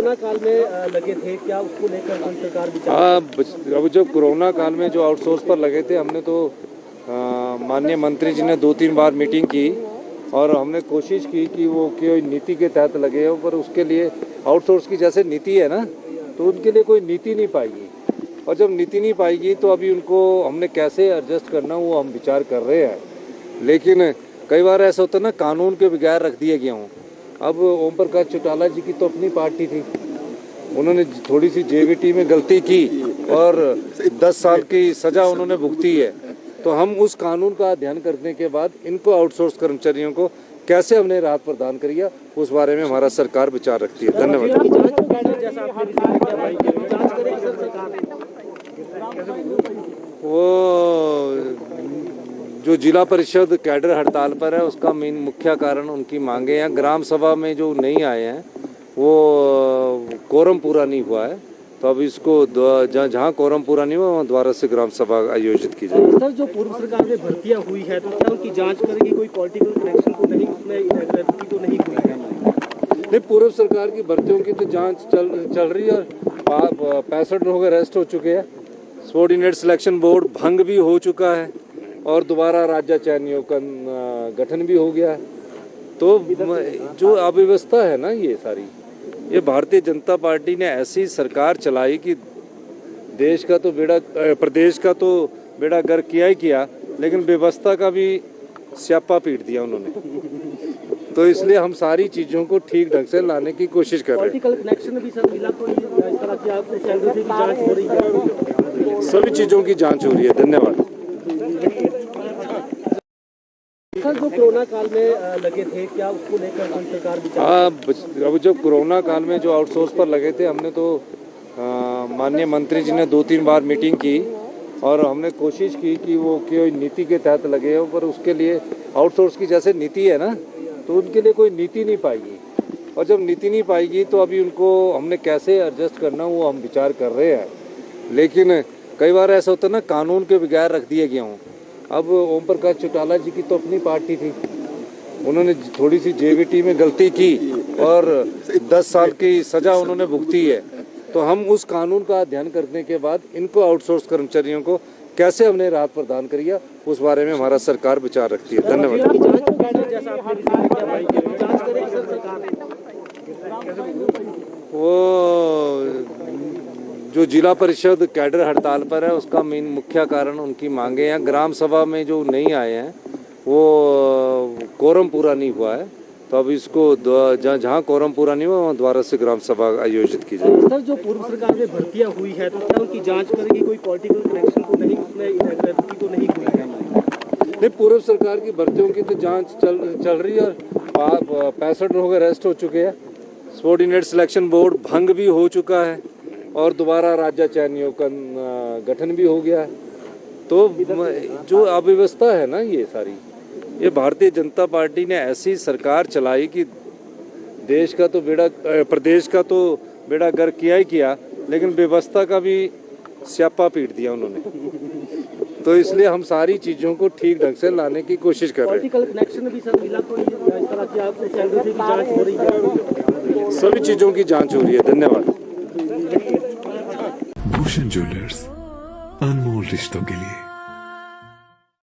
Corona काल में लगे थे, क्या उसको लेकर कोई सरकार विचार? अब जो कोरोना काल में जो आउटसोर्स पर लगे थे, हमने तो माननीय मंत्री जी ने 2-3 बार मीटिंग की और हमने कोशिश की कि वो कोई नीति के तहत लगे हो, पर उसके लिए आउटसोर्स की जैसे नीति है ना, तो उनके लिए कोई नीति नहीं पाएगी। और जब नीति नहीं पाएगी तो अभी उनको हमने कैसे एडजस्ट करना वो हम विचार कर रहे हैं। लेकिन कई बार ऐसा होता है ना, कानून के बगैर रख दिए गया हूँ। अब ओम प्रकाश चौटाला जी की तो अपनी पार्टी थी, उन्होंने थोड़ी सी जेवीटी में गलती की और 10 साल की सज़ा उन्होंने भुगती है। तो हम उस कानून का अध्ययन करने के बाद इनको आउटसोर्स कर्मचारियों को कैसे हमने राहत प्रदान करी है, उस बारे में हमारा सरकार विचार रखती है। धन्यवाद। वो जो जिला परिषद कैडर हड़ताल पर है, उसका मेन मुख्य कारण उनकी मांगे हैं। ग्राम सभा में जो नहीं आए हैं वो कोरम पूरा नहीं हुआ है, तो अब इसको जहाँ कोरम पूरा नहीं हुआ वहाँ दोबारा से ग्राम सभा आयोजित की जाएगी। सर, जो पूर्व सरकार में भर्तियां हुई है तो क्या उनकी जांच करेगी? कोई पॉलिटिकल कनेक्शन तो नहीं, उसमें इरेगुलरिटी तो नहीं हुई है? नहीं, पूर्व सरकार की भर्तियों की तो जांच चल रही है और 65 लोग अरेस्ट हो चुके हैं। सबऑर्डिनेट सिलेक्शन बोर्ड भंग भी हो चुका है और दोबारा राज्य चयनियों का गठन भी हो गया है। तो जो अव्यवस्था है ना, ये सारी, ये भारतीय जनता पार्टी ने ऐसी सरकार चलाई कि देश का तो बेड़ा, प्रदेश का तो बेड़ा गर्क किया ही किया, लेकिन व्यवस्था का भी स्यापा पीट दिया उन्होंने। तो इसलिए हम सारी चीज़ों को ठीक ढंग से लाने की कोशिश कर रहे हैं। पॉलिटिकल कनेक्शन भी सर मिला, कोई इस तरह की आपको सैलरी से भी जांच हो रही है? सभी चीज़ों की जांच हो रही है। धन्यवाद। सर, जो कोरोना काल में लगे थे, क्या उसको लेकर कोई सरकार विचार? अब जो कोरोना काल में जो आउटसोर्स पर लगे थे, हमने तो माननीय मंत्री जी ने 2-3 बार मीटिंग की और हमने कोशिश की कि वो कोई नीति के तहत लगे हो, पर उसके लिए आउटसोर्स की जैसे नीति है ना, तो उनके लिए कोई नीति नहीं पाएगी। और जब नीति नहीं पाएगी तो अभी उनको हमने कैसे एडजस्ट करना वो हम विचार कर रहे हैं। लेकिन कई बार ऐसा होता है ना, कानून के बगैर रख दिए गया हूँ। अब ओम प्रकाश चौटाला जी की तो अपनी पार्टी थी, उन्होंने थोड़ी सी जेवीटी में गलती की और 10 साल की सज़ा उन्होंने भुगती है। तो हम उस कानून का अध्ययन करने के बाद इनको आउटसोर्स कर्मचारियों को कैसे हमने राहत प्रदान करी है, उस बारे में हमारा सरकार विचार रखती है। धन्यवाद। वो जो जिला परिषद कैडर हड़ताल पर है, उसका मेन मुख्य कारण उनकी मांगे हैं। ग्राम सभा में जो नहीं आए हैं वो कोरम पूरा नहीं हुआ है, तो अब इसको जहाँ कोरम पूरा नहीं हुआ वहाँ दोबारा से ग्राम सभा आयोजित की जाएगी। सर, जो पूर्व सरकार में भर्तियां हुई है तो क्या उनकी जांच करेगी? कोई पॉलिटिकल कनेक्शन तो नहीं, उसमें इरेगुलरिटी तो नहीं हुई है? नहीं, पूर्व सरकार की भर्तियों की तो जांच चल रही है और 65 लोग अरेस्ट हो चुके हैं। सबऑर्डिनेट सिलेक्शन बोर्ड भंग भी हो चुका है और दोबारा राज्य चयनियों का गठन भी हो गया है। तो जो अव्यवस्था है ना, ये सारी, ये भारतीय जनता पार्टी ने ऐसी सरकार चलाई कि देश का तो बेड़ा, प्रदेश का तो बेड़ा गर्क किया ही किया, लेकिन व्यवस्था का भी स्यापा पीट दिया उन्होंने। तो इसलिए हम सारी चीज़ों को ठीक ढंग से लाने की कोशिश कर रहे हैं। पॉलिटिकल कनेक्शन भी सर मिला, कोई इस तरह की आपको सैलरी से भी जांच हो रही है? सभी चीज़ों की जांच हो रही है। धन्यवाद। भूषण ज्वेलर्स, अनमोल रिश्तों के लिए।